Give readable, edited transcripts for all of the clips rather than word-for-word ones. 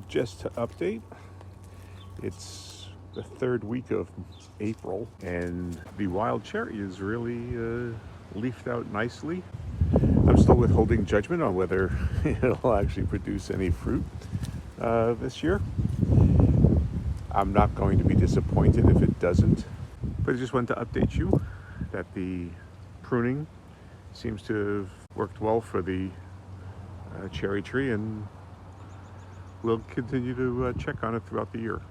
Just to update, it's the third week of April and the wild cherry is really leafed out nicely. I'm still withholding judgment on whether it'll actually produce any fruit this year. I'm not going to be disappointed if it doesn't, but I just wanted to update you that the pruning seems to have worked well for the cherry tree, and we'll continue to check on it throughout the year.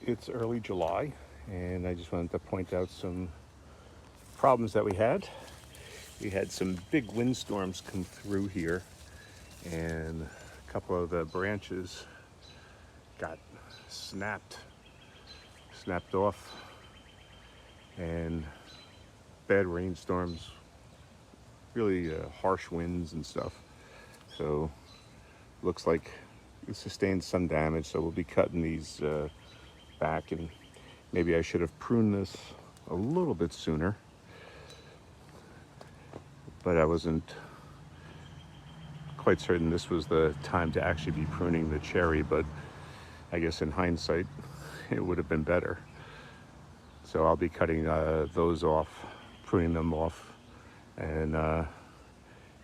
It's early July, and I just wanted to point out some problems that we had. We had some big windstorms come through here, and a couple of the branches got snapped off, and bad rainstorms, really harsh winds and stuff. So looks like it sustained some damage, so we'll be cutting these back, and maybe I should have pruned this a little bit sooner, but I wasn't quite certain this was the time to actually be pruning the cherry, but I guess in hindsight it would have been better. So I'll be cutting those off, pruning them off, and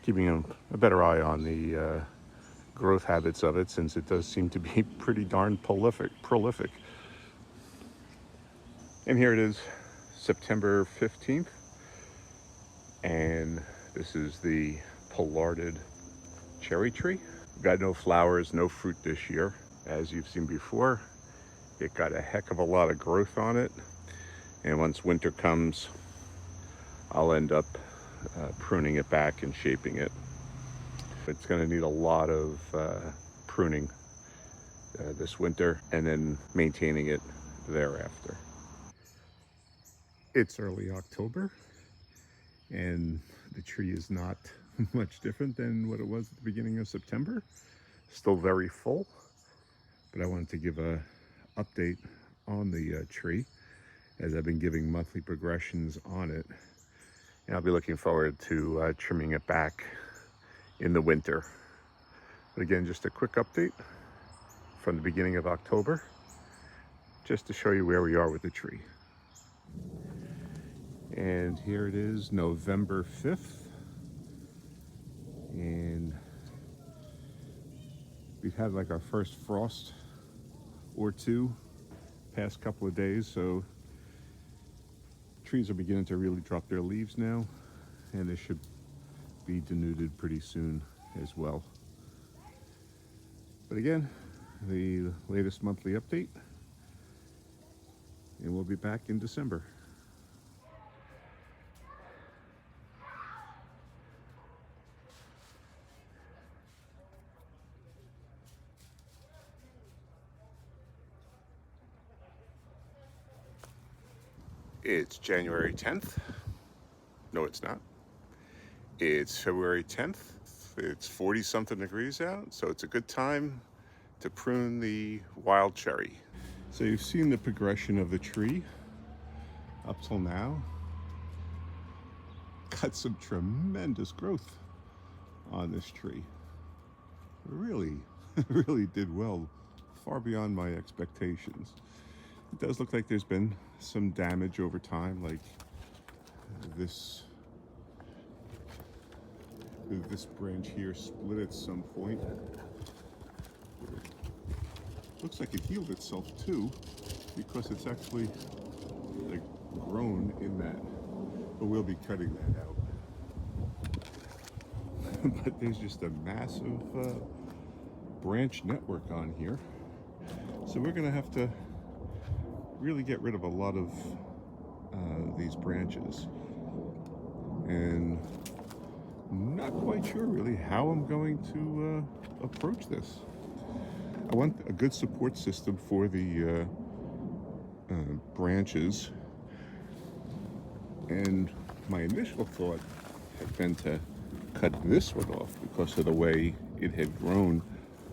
keeping a better eye on the growth habits of it, since it does seem to be pretty darn prolific. And here it is, September 15th, and this is the pollarded cherry tree. We've got no flowers, no fruit this year. As you've seen before, it got a heck of a lot of growth on it, and once winter comes, I'll end up pruning it back and shaping it. It's going to need a lot of pruning this winter, and then maintaining it thereafter. It's early October, and the tree is not much different than what it was at the beginning of September. Still very full, but I wanted to give a update on the tree, as I've been giving monthly progressions on it, and I'll be looking forward to trimming it back in the winter. But again, just a quick update from the beginning of October, just to show you where we are with the tree. And here it is, November 5th, and we've had like our first frost or two past couple of days, so trees are beginning to really drop their leaves now, and they should be denuded pretty soon as well. But again, the latest monthly update, and we'll be back in December. It's January 10th. No, it's not. It's February 10th. It's 40-something degrees out, so it's a good time to prune the wild cherry. So you've seen the progression of the tree up till now. Got some tremendous growth on this tree. Really did well, far beyond my expectations. It does look like there's been some damage over time, like this branch here split at some point. Looks like it healed itself too, because it's actually like grown in that, but we'll be cutting that out. But there's just a massive branch network on here, so we're gonna have to really get rid of a lot of these branches, and not quite sure really how I'm going to approach this. I want a good support system for the branches, and my initial thought had been to cut this one off because of the way it had grown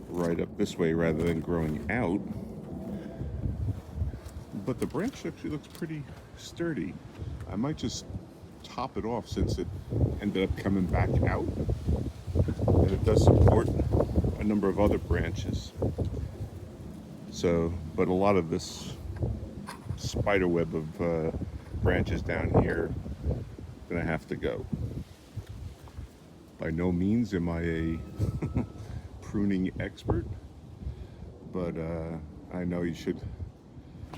right up this way rather than growing out. But the branch actually looks pretty sturdy. I might just top it off since it ended up coming back out. And it does support a number of other branches. So, but a lot of this spider web of branches down here gonna have to go. By no means am I a pruning expert, but I know you should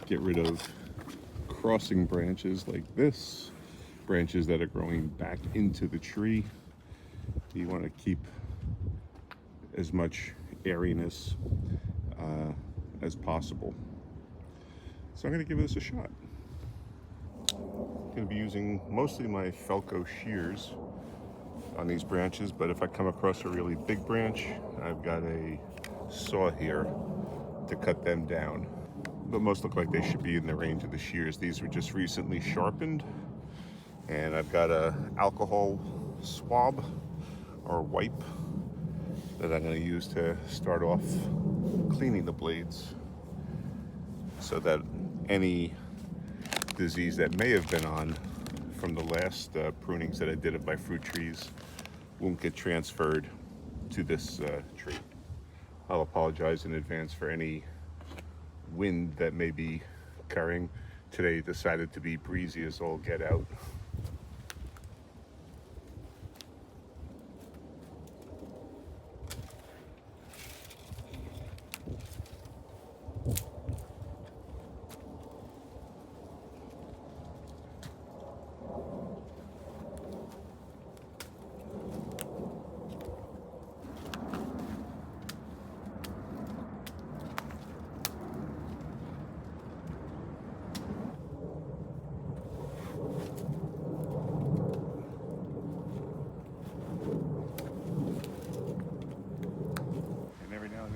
get rid of crossing branches like this, branches that are growing back into the tree. You want to keep as much airiness as possible. So I'm going to give this a shot. I'm going to be using mostly my Felco shears on these branches, but if I come across a really big branch, I've got a saw here to cut them down. But most look like they should be in the range of the shears. These were just recently sharpened, and I've got a alcohol swab or wipe that I'm going to use to start off cleaning the blades so that any disease that may have been on from the last prunings that I did of my fruit trees won't get transferred to this tree. I'll apologize in advance for any wind that may be occurring. Today decided to be breezy as all get out.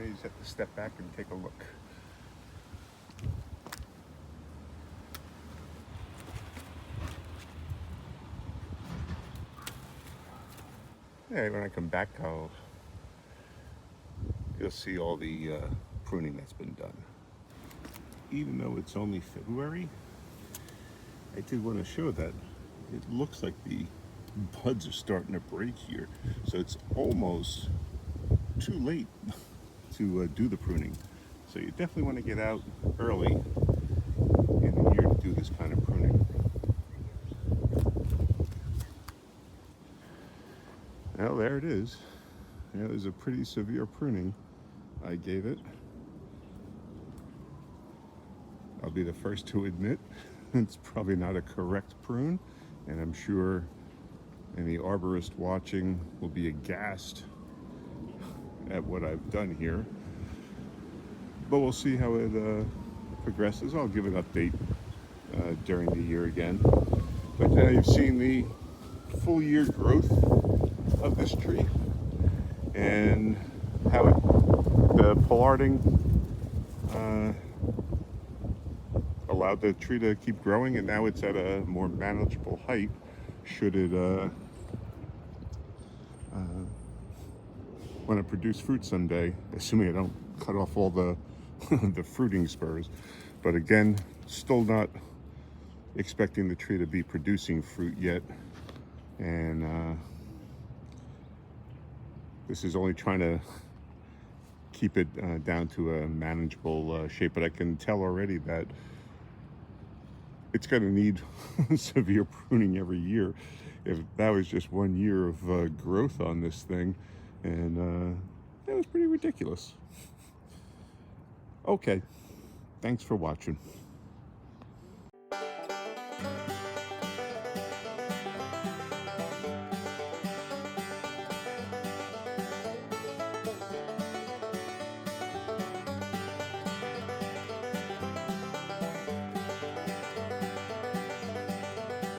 You just have to step back and take a look. Yeah, when I come back, you'll see all the pruning that's been done. Even though it's only February, I did want to show that it looks like the buds are starting to break here. So it's almost too late to do the pruning. So you definitely want to get out early in the year to do this kind of pruning. Well, there it is. It was a pretty severe pruning I gave it. I'll be the first to admit it's probably not a correct prune, and I'm sure any arborist watching will be aghast at what I've done here, but we'll see how it progresses. I'll give an update during the year again. But now you've seen the full year growth of this tree and how the pollarding allowed the tree to keep growing, and now it's at a more manageable height should it want to produce fruit someday, assuming I don't cut off all the the fruiting spurs. But again, still not expecting the tree to be producing fruit yet, and this is only trying to keep it down to a manageable shape. But I can tell already that it's going to need severe pruning every year. If that was just 1 year of growth on this thing, and it was pretty ridiculous. Okay, thanks for watching.